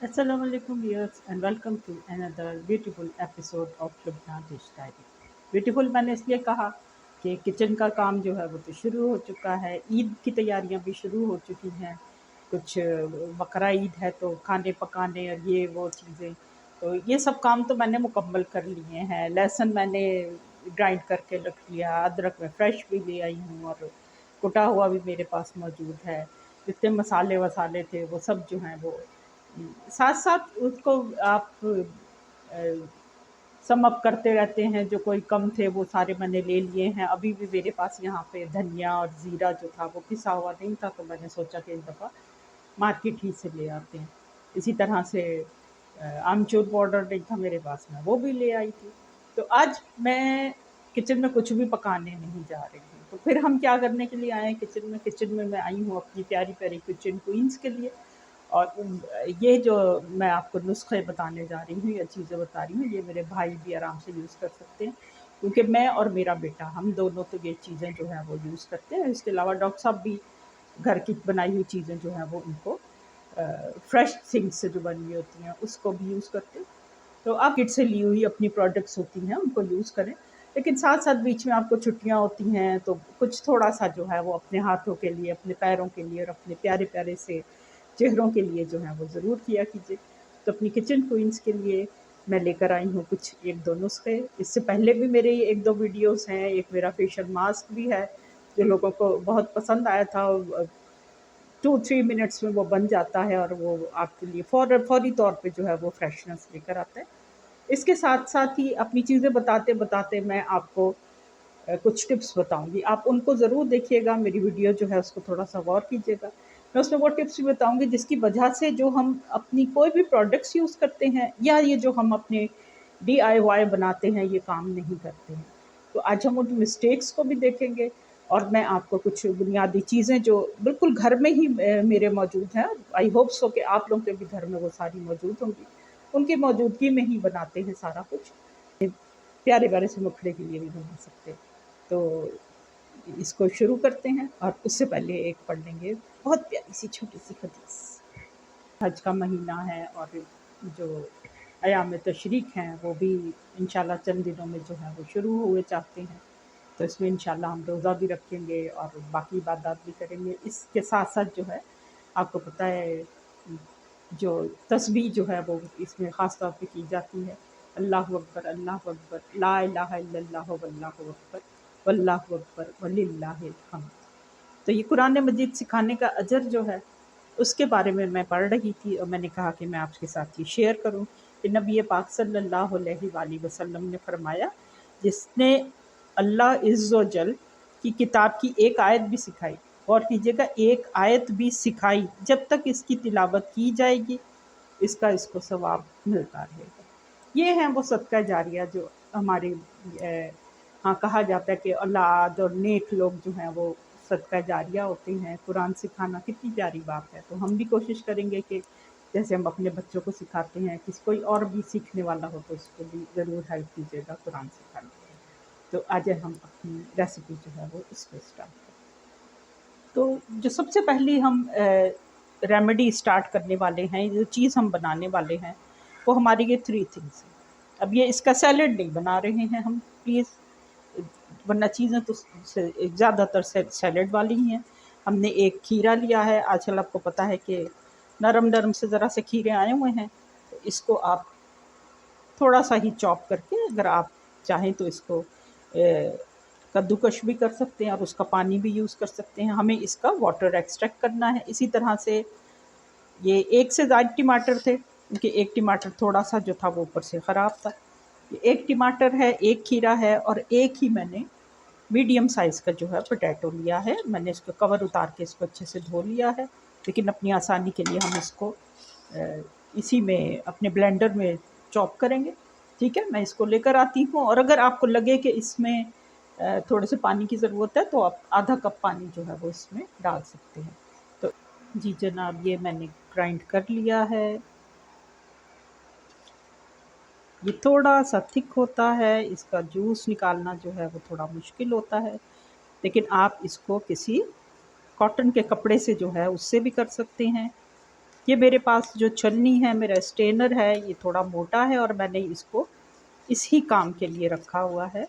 Assalamu alaikum viewers and welcome to another beautiful episode of Shubhna Dish Diary। Beautiful मैंने इसलिए कहा कि kitchen का काम जो है वो तो शुरू हो चुका है, ईद की तैयारियां भी शुरू हो चुकी हैं। कुछ बकरा ईद है तो खाने पकाने और ये वो चीज़ें, तो ये सब काम तो मैंने मुकम्मल कर लिए हैं। लहसुन मैंने ग्राइंड करके रख लिया, अदरक मैं फ्रेश भी ले आई हूँ और कुटा हुआ भी मेरे पास मौजूद है। जितने मसाले वसाले थे वो सब जो हैं वो साथ-साथ उसको आप सम अप करते रहते हैं, जो कोई कम थे वो सारे मैंने ले लिए हैं। अभी भी मेरे पास यहाँ पे धनिया और ज़ीरा जो था वो पिसा हुआ नहीं था, तो मैंने सोचा कि इस दफ़ा मार्केट ही से ले आते हैं। इसी तरह से आमचूर पाउडर नहीं था मेरे पास, मैं वो भी ले आई थी। तो आज मैं किचन में कुछ भी पकाने नहीं जा रही हूँ। तो फिर हम क्या करने के लिए आए हैं किचन में? किचन में मैं आई हूँ अपनी प्यारी-प्यारी किचन क्वीन्स के लिए। और ये जो मैं आपको नुस्खे बताने जा रही हूँ या चीज़ें बता रही हूँ, ये मेरे भाई भी आराम से यूज़ कर सकते हैं, क्योंकि मैं और मेरा बेटा हम दोनों तो ये चीज़ें जो हैं वो यूज़ करते हैं। इसके अलावा डॉक्टर साहब भी घर की बनाई हुई चीज़ें जो हैं वो उनको फ्रेश थिंग्स से जो बनी हुई होती हैं उसको भी यूज़ करते हैं। तो आप किट से ली हुई अपनी प्रोडक्ट्स होती हैं उनको यूज़ करें, लेकिन साथ-साथ बीच में आपको छुट्टियाँ होती हैं तो कुछ थोड़ा-सा जो है वो अपने हाथों के लिए, अपने पैरों के लिए और अपने प्यारे-प्यारे से चेहरों के लिए जो है वो ज़रूर किया कीजिए। तो अपनी किचन क्वीन्स के लिए मैं लेकर आई हूँ कुछ 1-2 नुस्खे। इससे पहले भी मेरे 1-2 वीडियोज़ हैं, एक मेरा फेशियल मास्क भी है, जो लोगों को बहुत पसंद आया था। 2-3 मिनट्स में वो बन जाता है और वो आपके लिए फौरी तौर पे जो है वो फ्रेशनेस लेकर आता है। इसके साथ-साथ ही अपनी चीज़ें बताते-बताते मैं आपको कुछ टिप्स बताऊँगी। आप उनको ज़रूर देखिएगा, मेरी वीडियो जो है उसको थोड़ा-सा गौर कीजिएगा। मैं उसमें वो टिप्स भी बताऊँगी जिसकी वजह से जो हम अपनी कोई भी प्रोडक्ट्स यूज़ करते हैं या ये जो हम अपने डीआईवाई बनाते हैं, ये काम नहीं करते हैं। तो आज हम उन मिस्टेक्स को भी देखेंगे और मैं आपको कुछ बुनियादी चीज़ें जो बिल्कुल घर में ही मेरे मौजूद हैं, आई होप सो कि आप लोगों के भी घर में वो सारी मौजूद होंगी। उनकी मौजूदगी में ही बनाते हैं सारा कुछ। प्यारे-प्यारे से मुखड़े के लिए भी बना सकते हैं। तो इसको शुरू करते हैं और उससे पहले एक पढ़ लेंगे बहुत प्यारी-सी छोटी-सी हदीस। हज का महीना है और जो अयाम तशरीक हैं वो भी इंशाल्लाह चंद दिनों में जो है वो शुरू हुए चाहते हैं। तो इसमें इंशाल्लाह हम रोज़ा भी रखेंगे और बाकी इबादत भी करेंगे। इसके साथ-साथ जो है आपको पता है जो तस्बीह जो है वो इसमें ख़ास तौर पे की जाती है। अल्लाहु अकबर, ला इलाहा इल्लल्लाहु वल्लाहु अकबर, वल्लाहु अकबर वलिल्लाहिल हम्द। तो ये कुरान मजीद सिखाने का अजर जो है, उसके बारे में मैं पढ़ रही थी और मैंने कहा कि मैं आपके साथ ये शेयर करूँ कि नबी पाक सल्लल्लाहु अलैहि वसल्लम ने फरमाया, जिसने अल्लाह इज़्ज़ व जल की किताब की एक आयत भी सिखाई, गौर कीजिएगा, एक आयत भी सिखाई, जब तक इसकी तिलावत की जाएगी, इसका इसको सवाब मिलता रहेगा। ये हैं वो सदका जारिया जो हमारे हाँ, कहा जाता है कि औलाद और नेक लोग जो हैं वो सदका जारिया होते हैं। कुरान सिखाना कितनी प्यारी बात है। तो हम भी कोशिश करेंगे कि जैसे हम अपने बच्चों को सिखाते हैं, किसी कोई और भी सीखने वाला हो तो उसको भी ज़रूर हेल्प कीजिएगा कुरान सिखाने में। तो आज हम अपनी रेसिपी जो है वो इसको स्टार्ट करें। तो जो सबसे पहली हम रेमेडी स्टार्ट करने वाले हैं, जो चीज़ हम बनाने वाले हैं, वो हमारी ये 3 थिंग्स हैं। अब ये इसका सैलेड नहीं बना रहे हैं हम, प्लीज़, वरना चीज़ें तो ज़्यादातर सैलेड वाली ही हैं। हमने एक खीरा लिया है, आजकल आपको पता है कि नरम-नरम से ज़रा से खीरे आए हुए हैं, तो इसको आप थोड़ा-सा ही चॉप करके, अगर आप चाहें तो इसको कद्दूकश भी कर सकते हैं और उसका पानी भी यूज़ कर सकते हैं। हमें इसका वाटर एक्सट्रैक्ट करना है। इसी तरह से ये 1 से ज़्यादा टमाटर थे, क्योंकि 1 टमाटर थोड़ा-सा जो था वो ऊपर से ख़राब था। ये 1 टमाटर है, 1 खीरा है और 1 ही मैंने मीडियम साइज़ का जो है पोटैटो लिया है। मैंने इसका कवर उतार के इसको अच्छे से धो लिया है, लेकिन अपनी आसानी के लिए हम इसको इसी में अपने ब्लेंडर में चॉप करेंगे। ठीक है? मैं इसको लेकर आती हूँ और अगर आपको लगे कि इसमें थोड़े से पानी की ज़रूरत है तो आप आधा कप पानी जो है वो इसमें डाल सकते हैं। तो जी जनाब, ये मैंने ग्राइंड कर लिया है। ये थोड़ा-सा थिक होता है, इसका जूस निकालना जो है वो थोड़ा मुश्किल होता है, लेकिन आप इसको किसी कॉटन के कपड़े से जो है उससे भी कर सकते हैं। ये मेरे पास जो छन्नी है, मेरा स्ट्रेनर है, ये थोड़ा मोटा है और मैंने इसको इसी काम के लिए रखा हुआ है,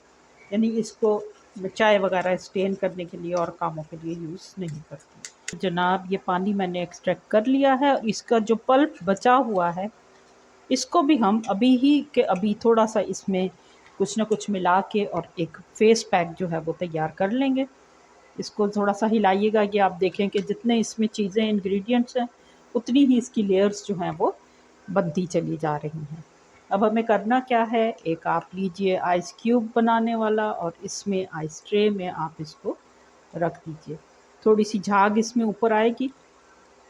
यानी इसको मैं चाय वगैरह स्टेन करने के लिए और कामों के लिए यूज़ नहीं करती। जनाब, ये पानी मैंने एक्सट्रैक्ट कर लिया है और इसका जो पल्प बचा हुआ है, इसको भी हम अभी ही के अभी थोड़ा-सा इसमें कुछ न कुछ मिला के और एक फ़ेस पैक जो है वो तैयार कर लेंगे। इसको थोड़ा-सा हिलाइएगा कि आप देखें कि जितने इसमें चीज़ें इंग्रीडिएंट्स हैं, उतनी ही इसकी लेयर्स जो हैं वो बनती चली जा रही हैं। अब हमें करना क्या है, एक आप लीजिए आइस क्यूब बनाने वाला और इसमें आइस ट्रे में आप इसको रख दीजिए। थोड़ी-सी झाग इसमें ऊपर आएगी,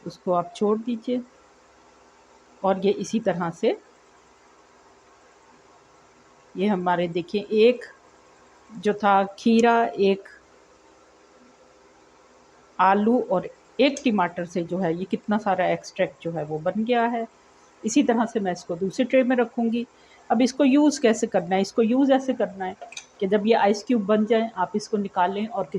उसको आप छोड़ दीजिए और ये इसी तरह से ये हमारे देखिए एक जो था खीरा, एक आलू और एक टमाटर से जो है ये कितना सारा एक्सट्रैक्ट जो है वो बन गया है। इसी तरह से मैं इसको दूसरे ट्रे में रखूँगी। अब इसको यूज़ कैसे करना है? इसको यूज़ ऐसे करना है कि जब ये आइस क्यूब बन जाएँ, आप इसको निकालें और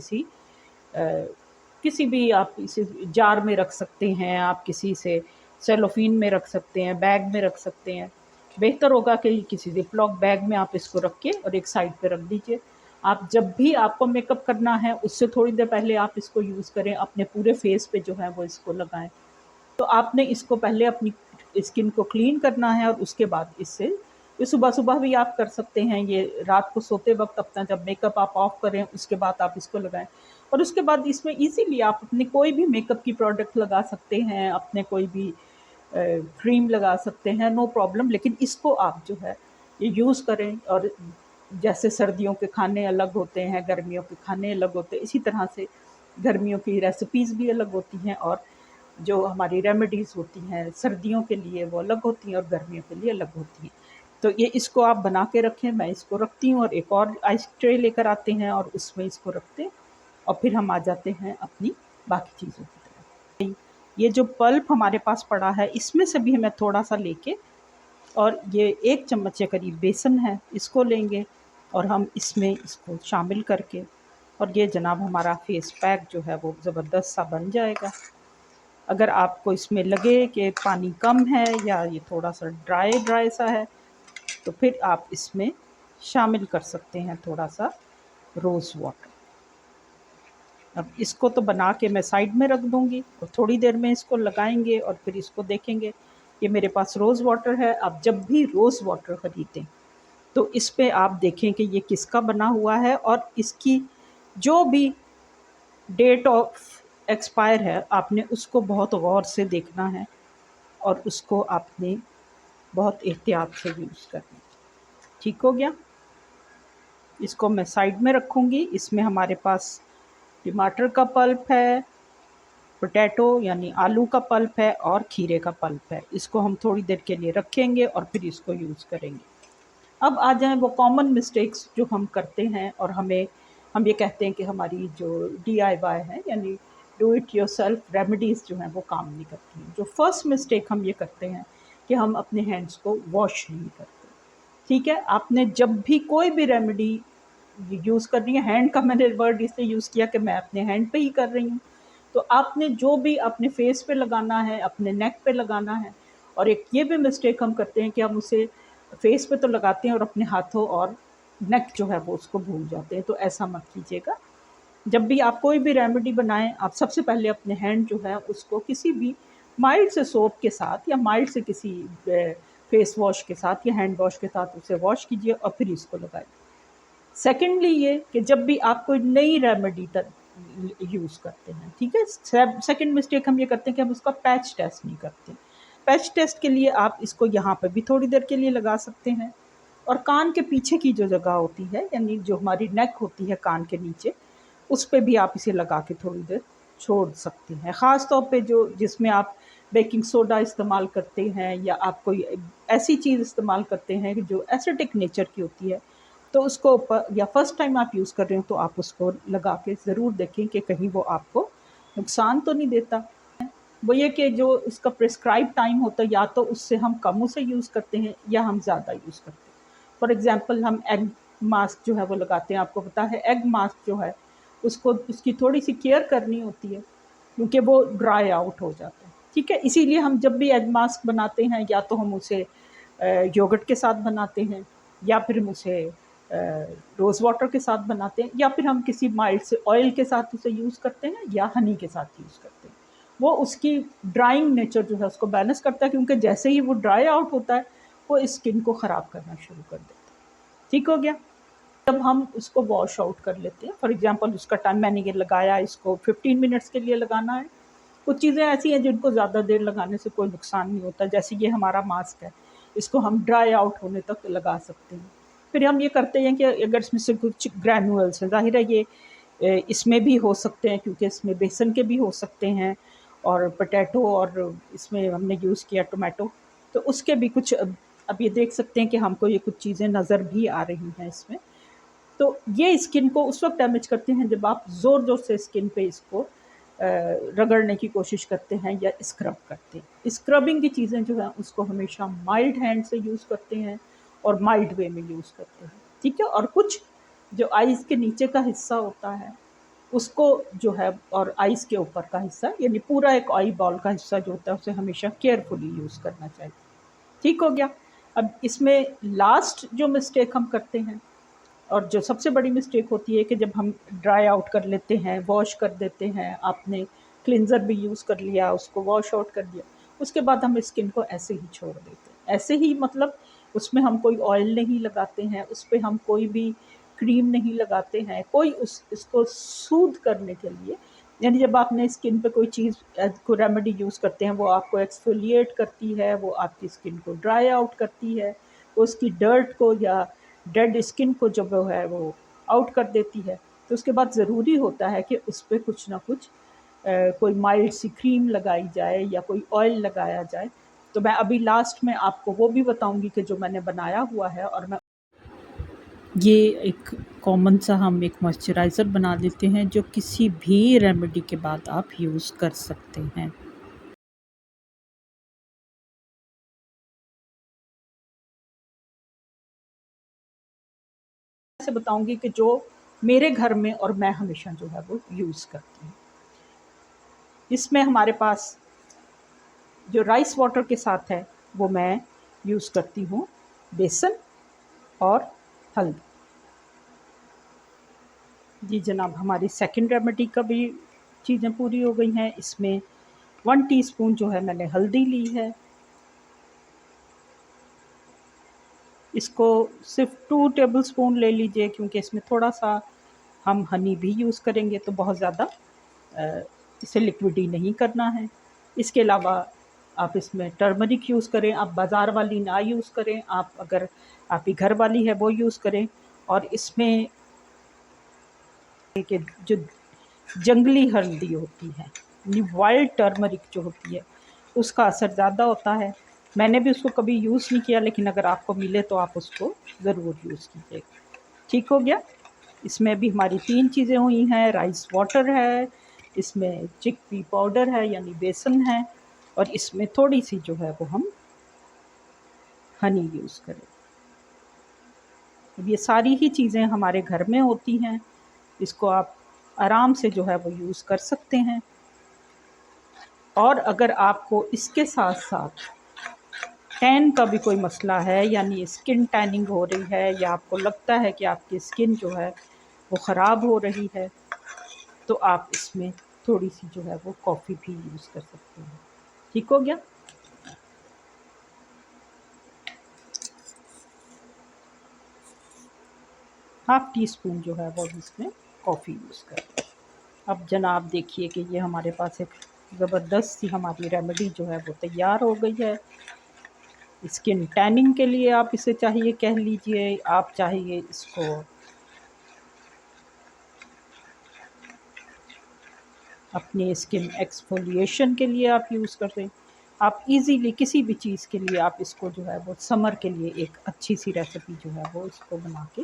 किसी भी आप इसे जार में रख सकते हैं, आप किसी से सेलोफ़ीन में रख सकते हैं, बैग में रख सकते हैं। बेहतर होगा कि किसी ज़िप-लॉक बैग में आप इसको रख के और एक साइड पे रख दीजिए। आप जब भी आपको मेकअप करना है, उससे थोड़ी देर पहले आप इसको यूज़ करें, अपने पूरे फेस पे जो है वो इसको लगाएँ। तो आपने इसको पहले अपनी स्किन को क्लीन करना है और उसके बाद इससे ये सुबह-सुबह भी आप कर सकते हैं, ये रात को सोते वक़्त अपना जब मेकअप आप ऑफ करें, उसके बाद आप इसको लगाएँ। और उसके बाद इसमें ईज़िली आप अपने कोई भी मेकअप की प्रोडक्ट लगा सकते हैं, अपने कोई भी क्रीम लगा सकते हैं, नो प्रॉब्लम। लेकिन इसको आप जो है ये यूज़ करें और जैसे सर्दियों के खाने अलग होते हैं, गर्मियों के खाने अलग होते हैं, इसी तरह से गर्मियों की रेसिपीज़ भी अलग होती हैं और जो हमारी रेमेडीज़ होती हैं सर्दियों के लिए वो अलग होती हैं और गर्मियों के लिए अलग होती हैं। तो ये इसको आप बना के रखें, मैं इसको रखती हूँ और एक और आइस ट्रे लेकर आते हैं और उसमें इसको रखते हैं और फिर हम आ जाते हैं अपनी बाकी चीज़ों की तरफ। ये जो पल्प हमारे पास पड़ा है, इसमें से भी हमें थोड़ा-सा लेके और ये 1 चम्मच के करीब बेसन है, इसको लेंगे और हम इसमें इसको शामिल करके और ये जनाब हमारा फेस पैक जो है वो ज़बरदस्त सा बन जाएगा। अगर आपको इसमें लगे कि पानी कम है या ये थोड़ा-सा ड्राई सा है, तो फिर आप इसमें शामिल कर सकते हैं थोड़ा-सा रोज़ वाटर। अब इसको तो बना के मैं साइड में रख दूँगी और थोड़ी देर में इसको लगाएँगे और फिर इसको देखेंगे। ये मेरे पास रोज़ वाटर है, आप जब भी रोज़ वाटर खरीदें, तो इस पे आप देखें कि ये किसका बना हुआ है और इसकी जो भी डेट ऑफ एक्सपायर है, आपने उसको बहुत गौर से देखना है और उसको आपने बहुत एहतियात से यूज़ करना है। ठीक हो गया? इसको मैं साइड में रखूँगी। इसमें हमारे पास टमाटर का पल्प है, पोटैटो यानी आलू का पल्प है और खीरे का पल्प है। इसको हम थोड़ी देर के लिए रखेंगे और फिर इसको यूज़ करेंगे। अब आ जाएँ वो कॉमन मिस्टेक्स जो हम करते हैं और हम ये कहते हैं कि हमारी जो डीआईवाई है यानी डू इट योरसेल्फ रेमेडीज़ जो हैं वो काम नहीं करती हैं। जो फर्स्ट मिस्टेक हम ये करते हैं कि हम अपने हैंड्स को वॉश नहीं करते। ठीक है? आपने जब भी कोई भी रेमेडी यूज़ करनी है, हैंड का मैंने वर्ड इसलिए यूज़ किया कि मैं अपने हैंड पे ही कर रही हूँ। तो आपने जो भी अपने फेस पे लगाना है, अपने नेक पे लगाना है और एक ये भी मिस्टेक हम करते हैं कि हम उसे फेस पे तो लगाते हैं और अपने हाथों और नेक जो है वो उसको भूल जाते हैं, तो ऐसा मत कीजिएगा। जब भी आप कोई भी रेमेडी बनाएँ, आप सबसे पहले अपने हैंड जो है उसको किसी भी माइल्ड से सोप के साथ या माइल्ड से किसी फेस वॉश के साथ या हैंड वॉश के साथ उसे वॉश कीजिए और फिर इसको लगाइए। सेकेंडली ये कि जब भी आप कोई नई रेमेडी यूज़ करते हैं, ठीक है? सेकंड मिस्टेक हम ये करते हैं कि हम उसका पैच टेस्ट नहीं करते। पैच टेस्ट के लिए आप इसको यहाँ पे भी थोड़ी देर के लिए लगा सकते हैं और कान के पीछे की जो जगह होती है यानी जो हमारी नेक होती है कान के नीचे, उस पे भी आप इसे लगा के थोड़ी देर छोड़ सकते हैं। ख़ास तौर पे जो जिसमें आप बेकिंग सोडा इस्तेमाल करते हैं या आप कोई ऐसी चीज़ इस्तेमाल करते हैं कि जो एसिडिक नेचर की होती है, तो उसको या फर्स्ट टाइम आप यूज़ कर रहे हो तो आप उसको लगा के ज़रूर देखें कि कहीं वो आपको नुकसान तो नहीं देता। वो ये कि जो उसका प्रिस्क्राइब टाइम होता है या तो उससे हम कम उसे यूज़ करते हैं या हम ज़्यादा यूज़ करते हैं। फॉर एग्ज़ाम्पल हम एग मास्क जो है वो लगाते हैं, आपको पता है एग मास्क जो है उसको उसकी थोड़ी-सी केयर करनी होती है क्योंकि वो ड्राई आउट हो जाता है। ठीक है। इसीलिए हम जब भी एग मास्क बनाते हैं या तो हम उसे योगर्ट के साथ बनाते हैं, या फिर हम उसे रोज़ वाटर के साथ बनाते हैं, या फिर हम किसी माइल्ड से ऑयल के साथ उसे यूज़ करते हैं, या हनी के साथ यूज़ करते हैं। वो उसकी ड्राइंग नेचर जो है उसको बैलेंस करता है, क्योंकि जैसे ही वो ड्राई आउट होता है वो स्किन को ख़राब करना शुरू कर देता है। ठीक हो गया। जब हम उसको वॉश आउट कर लेते हैं, फॉर एग्जांपल उसका टाइम मैंने ये लगाया, इसको 15 मिनट्स के लिए लगाना है। कुछ चीज़ें ऐसी हैं जिनको ज़्यादा देर लगाने से कोई नुकसान नहीं होता, जैसे ये हमारा मास्क है, इसको हम ड्राई आउट होने तक लगा सकते हैं। फिर हम ये करते हैं कि अगर इसमें से कुछ ग्रैन्युअल्स हैं, ज़ाहिर है ये इसमें भी हो सकते हैं, क्योंकि इसमें बेसन के भी हो सकते हैं, और पोटैटो, और इसमें हमने यूज़ किया टोमेटो, तो उसके भी कुछ अब ये देख सकते हैं कि हमको ये कुछ चीज़ें नज़र भी आ रही हैं इसमें। तो ये स्किन को उस वक़्त डैमेज करते हैं जब आप ज़ोर-ज़ोर से स्किन पे इसको रगड़ने की कोशिश करते हैं या स्क्रब करते हैं। स्क्रबिंग की चीज़ें जो हैं उसको हमेशा माइल्ड हैंड से यूज़ करते हैं और माइल्ड वे में यूज़ करते हैं, ठीक है? और कुछ जो आइज़ के नीचे का हिस्सा होता है, उसको जो है, और आइज़ के ऊपर का हिस्सा, यानी पूरा एक आई बॉल का हिस्सा जो होता है, उसे हमेशा केयरफुली यूज़ करना चाहिए। ठीक हो गया? अब इसमें लास्ट जो मिस्टेक हम करते हैं, और जो सबसे बड़ी मिस्टेक होती है, कि जब हम ड्राई आउट कर लेते हैं, वॉश कर देते हैं, आपने क्लींज़र भी यूज़ कर लिया, उसको वॉश आउट कर दिया, उसके बाद हम स्किन को ऐसे ही छोड़ देते हैं। ऐसे ही मतलब उसमें हम कोई ऑयल नहीं लगाते हैं, उस पे हम कोई भी क्रीम नहीं लगाते हैं, कोई इसको सूद करने के लिए, यानी जब आपने स्किन पे कोई चीज़ कोई रेमेडी यूज़ करते हैं, वो आपको एक्सफोलिएट करती है, वो आपकी स्किन को ड्राई आउट करती है, वो उसकी डर्ट को या डेड स्किन को जब वो है वो आउट कर देती है। तो उसके बाद ज़रूरी होता है कि उस पे कुछ ना कुछ कोई माइल्ड सी क्रीम लगाई जाए या कोई ऑयल लगाया जाए। तो मैं अभी लास्ट में आपको वो भी बताऊँगी कि जो मैंने बनाया हुआ है, और मैं ये एक कॉमन सा हम एक मॉइस्चराइज़र बना लेते हैं, जो किसी भी रेमेडी के बाद आप यूज़ कर सकते हैं। ऐसे बताऊँगी कि जो मेरे घर में और मैं हमेशा जो है वो यूज़ करती हूँ। इसमें हमारे पास जो राइस वाटर के साथ है, वो मैं यूज़ करती हूँ बेसन और हल्दी। जी जनाब, हमारी सेकंड रेमेडी का भी चीज़ें पूरी हो गई हैं। इसमें 1 टीस्पून जो है मैंने हल्दी ली है। इसको सिर्फ़ 2 टेबलस्पून ले लीजिए, क्योंकि इसमें थोड़ा-सा हम हनी भी यूज़ करेंगे, तो बहुत ज़्यादा अ, इसे लिक्विडी नहीं करना है। इसके अलावा आप इसमें टर्मरिक यूज़ करें, आप बाज़ार वाली ना यूज़ करें, आप अगर आपकी घर वाली है वो यूज़ करें। और इसमें कि जो जंगली हल्दी होती है, यानी वाइल्ड टर्मरिक जो होती है, उसका असर ज़्यादा होता है। मैंने भी उसको कभी यूज़ नहीं किया, लेकिन अगर आपको मिले तो आप उसको ज़रूर यूज़ कीजिएगा। ठीक हो गया? इसमें भी हमारी 3 चीज़ें हुई हैं, राइस वाटर है, इसमें चिकपी पाउडर है यानी बेसन है, और इसमें थोड़ी-सी जो है वो हम हनी यूज़ करें। अब ये सारी ही चीज़ें हमारे घर में होती हैं, इसको आप आराम से जो है वो यूज़ कर सकते हैं। और अगर आपको इसके साथ-साथ टैन का भी कोई मसला है, यानी स्किन टैनिंग हो रही है, या आपको लगता है कि आपकी स्किन जो है वो ख़राब हो रही है, तो आप इसमें थोड़ी-सी जो है वो कॉफ़ी भी यूज़ कर सकते हैं। ठीक हो गया? हाफ़ टी स्पून जो है वो इसमें कॉफ़ी यूज़ करें। अब जनाब देखिए कि ये हमारे पास एक ज़बरदस्त सी हमारी रेमेडी जो है वो तैयार हो गई है। स्किन टैनिंग के लिए आप इसे चाहिए कह लीजिए, आप चाहिए इसको अपनी स्किन एक्सफोलिएशन के लिए आप यूज़ कर दें। आप इज़िली किसी भी चीज़ के लिए आप इसको जो है वो समर के लिए एक अच्छी सी रेसिपी जो है वो इसको बना के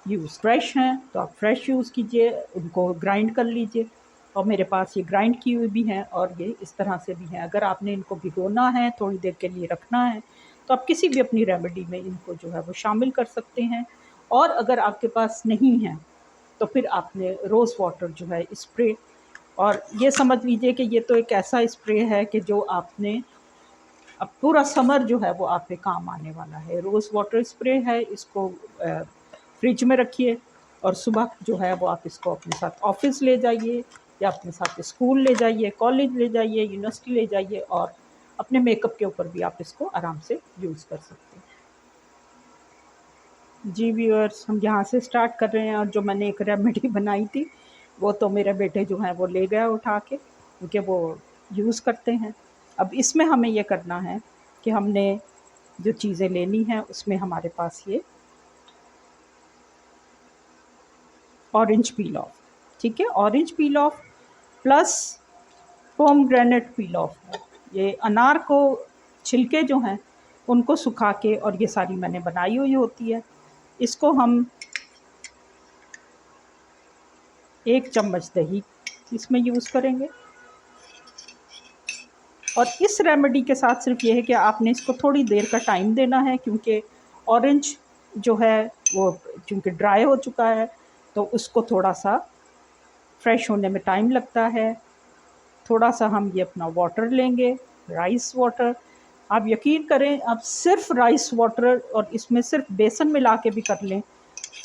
यूज़। फ्रेश हैं तो आप फ्रेश यूज़ कीजिए, उनको ग्राइंड कर लीजिए, और मेरे पास ये ग्राइंड की हुई भी हैं और ये इस तरह से भी हैं। अगर आपने इनको भिगोना है, थोड़ी देर के लिए रखना है, तो आप किसी भी अपनी रेमेडी में इनको जो है वो शामिल कर सकते हैं। और अगर आपके पास नहीं है, तो फिर आपने रोज़ वाटर जो है स्प्रे और ये समझ लीजिए कि ये तो एक ऐसा स्प्रे है कि जो आपने अब पूरा समर जो है वो आप पे काम आने वाला है। रोज़ वाटर स्प्रे है, इसको फ्रिज में रखिए और सुबह जो है वो आप इसको अपने साथ ऑफिस ले जाइए या अपने साथ स्कूल ले जाइए, कॉलेज ले जाइए, यूनिवर्सिटी ले जाइए और अपने मेकअप के ऊपर भी आप इसको आराम से यूज़ कर सकते हैं। जी व्यूअर्स, हम यहाँ से स्टार्ट कर रहे हैं और जो मैंने एक रेमेडी बनाई थी वो तो मेरे बेटे जो हैं वो ले गया उठा के, क्योंकि वो यूज़ करते हैं। अब इसमें हमें ये करना है कि हमने जो चीज़ें लेनी हैं उसमें हमारे पास ये ऑरेंज पील ऑफ, ठीक है, orange peel of plus pomegranate peel of है। ये अनार को छिलके जो हैं उनको सुखा के और ये सारी मैंने बनाई हुई होती है। इसको हम 1 चम्मच दही इसमें यूज़ करेंगे और इस रेमेडी के साथ सिर्फ ये है कि आपने इसको थोड़ी देर का टाइम देना है, क्योंकि ऑरेंज जो है वो चूँकि ड्राई हो चुका है तो उसको थोड़ा-सा फ्रेश होने में टाइम लगता है। थोड़ा-सा हम ये अपना वाटर लेंगे, राइस वाटर। आप यकीन करें, आप सिर्फ़ राइस वाटर और इसमें सिर्फ़ बेसन मिला के भी कर लें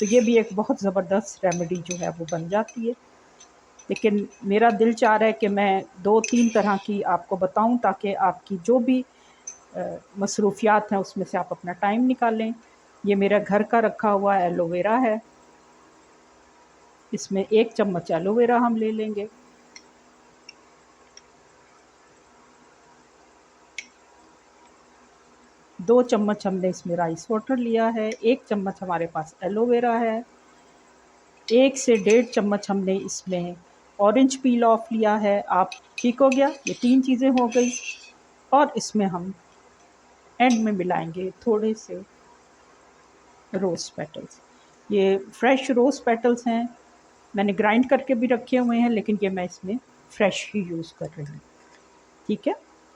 तो ये भी एक बहुत ज़बरदस्त रेमेडी जो है वो बन जाती है। लेकिन मेरा दिल चाह रहा है कि मैं 2-3 तरह की आपको बताऊं ताकि आपकी जो भी मसरूफ़ियात हैं उसमें से आप अपना टाइम निकालें। ये मेरा घर का रखा हुआ एलोवेरा है, इसमें 1 चम्मच एलोवेरा हम ले लेंगे। दो चम्मच हमने इसमें राइस वाटर लिया है, 1 चम्मच हमारे पास एलोवेरा है, 1 से 1.5 चम्मच हमने इसमें ऑरेंज पील ऑफ लिया है। आप ठीक हो गया, ये 3 चीज़ें हो गई और इसमें हम एंड में मिलाएंगे थोड़े से रोज़ पेटल्स। ये फ्रेश रोज़ पेटल्स हैं, मैंने ग्राइंड करके भी रखे हुए हैं लेकिन ये मैं इसमें फ्रेश ही यूज़ कर रही हूँ, ठीक है।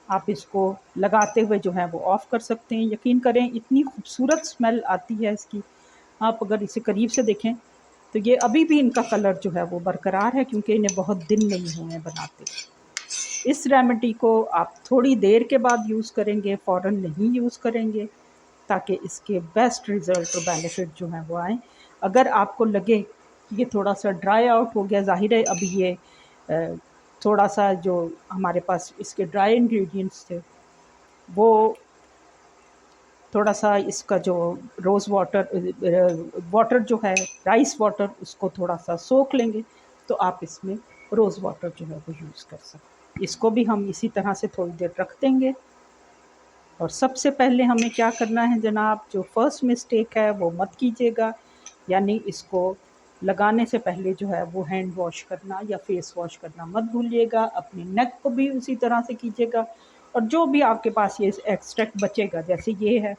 आप इसको लगाते हुए जो है वो ऑफ़ कर सकते हैं। यकीन करें इतनी खूबसूरत स्मेल आती है इसकी, आप अगर इसे करीब से देखें तो ये अभी भी इनका कलर जो है वो बरकरार है, क्योंकि इन्हें बहुत दिन नहीं हुए हैं बनाते। इस रेमेडी को आप थोड़ी देर के बाद यूज़ करेंगे, फ़ौरन नहीं यूज़ करेंगे, ताकि इसके बेस्ट रिज़ल्ट और बेनिफिट जो हैं वो आएँ। अगर आपको लगे कि ये थोड़ा-सा ड्राई आउट हो गया, ज़ाहिर है अभी ये थोड़ा-सा जो हमारे पास इसके ड्राई इंग्रेडिएंट्स थे वो थोड़ा-सा इसका जो रोज़ वाटर जो है, राइस वाटर उसको थोड़ा-सा सोख लेंगे तो आप इसमें रोज़ वाटर जो है वो यूज़ कर सकते हैं। इसको भी हम इसी तरह से थोड़ी देर रख देंगे और सबसे पहले हमें क्या करना है जनाब, जो फर्स्ट मिस्टेक है वो मत कीजिएगा, यानी इसको लगाने से पहले जो है वो हैंड वॉश करना या फेस वॉश करना मत भूलिएगा। अपने नेक को भी उसी तरह से कीजिएगा और जो भी आपके पास ये एक्सट्रैक्ट बचेगा, जैसे ये है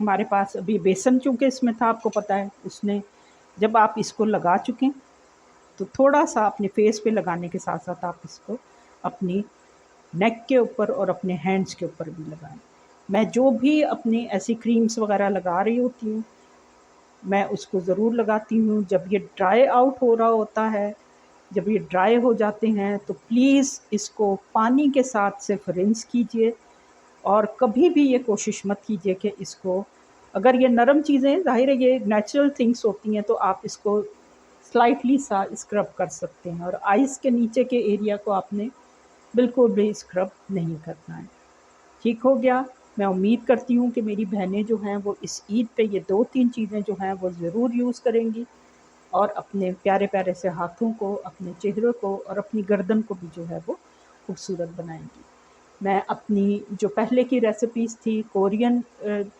हमारे पास अभी बेसन चूँकि इसमें था, आपको पता है, उसने जब आप इसको लगा चुकें तो थोड़ा-सा अपने फेस पे लगाने के साथ-साथ आप इसको अपनी नेक के ऊपर और अपने हैंड्स के ऊपर भी लगाएँ। मैं जो भी अपनी ऐसी क्रीम्स वग़ैरह लगा रही होती हूँ, मैं उसको ज़रूर लगाती हूँ। जब ये ड्राई आउट हो रहा होता है, जब ये ड्राई हो जाते हैं तो प्लीज़ इसको पानी के साथ सिर्फ़ रिंस कीजिए और कभी भी ये कोशिश मत कीजिए कि इसको, अगर ये नरम चीज़ें, ज़ाहिर है ये नेचुरल थिंग्स होती हैं तो आप इसको स्लाइटली सा स्क्रब कर सकते हैं और आइज़ के नीचे के एरिया को आपने बिल्कुल भी स्क्रब नहीं करना है। ठीक हो गया। मैं उम्मीद करती हूँ कि मेरी बहनें जो हैं वो इस ईद पे ये 2-3 चीज़ें जो हैं वो ज़रूर यूज़ करेंगी और अपने प्यारे-प्यारे से हाथों को, अपने चेहरे को और अपनी गर्दन को भी जो है वो खूबसूरत बनाएँगी। मैं अपनी जो पहले की रेसिपीज़ थी कोरियन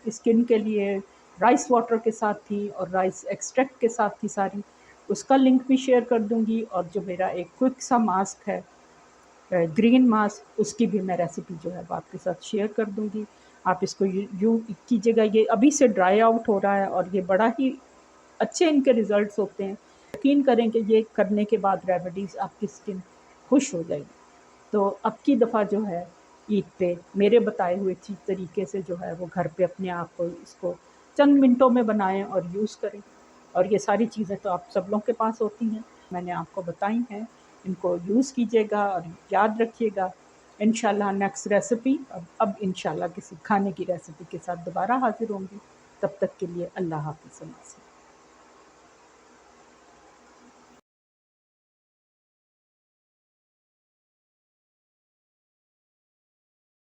स्किन के लिए राइस वाटर के साथ थी और राइस एक्सट्रैक्ट के साथ थी सारी, उसका लिंक भी शेयर कर दूँगी और जो मेरा एक क्विक सा मास्क है ग्रीन मास्क, उसकी भी मैं रेसिपी जो है वो आपके साथ शेयर कर दूँगी। आप इसको यूँ कीजिएगा, ये अभी से ड्राई आउट हो रहा है और ये बड़ा ही अच्छे इनके रिज़ल्ट्स होते हैं। यकीन करें कि ये करने के बाद रेमेडीज़ आपकी स्किन खुश हो जाएगी। तो अब की दफ़ा जो है ईद पे मेरे बताए हुए तरीके से जो है वो घर पे अपने आप को इसको चंद मिनटों में बनाएँ और यूज़ करें। और ये सारी चीज़ें तो आप सब लोगों के पास होती हैं, मैंने आपको बताई हैं। इनको यूज़ कीजिएगा और याद रखिएगा। इंशाल्लाह नेक्स्ट रेसिपी अब इंशाल्लाह किसी खाने की रेसिपी के साथ दोबारा हाज़िर होंगी। तब तक के लिए अल्लाह हाफ़िज़।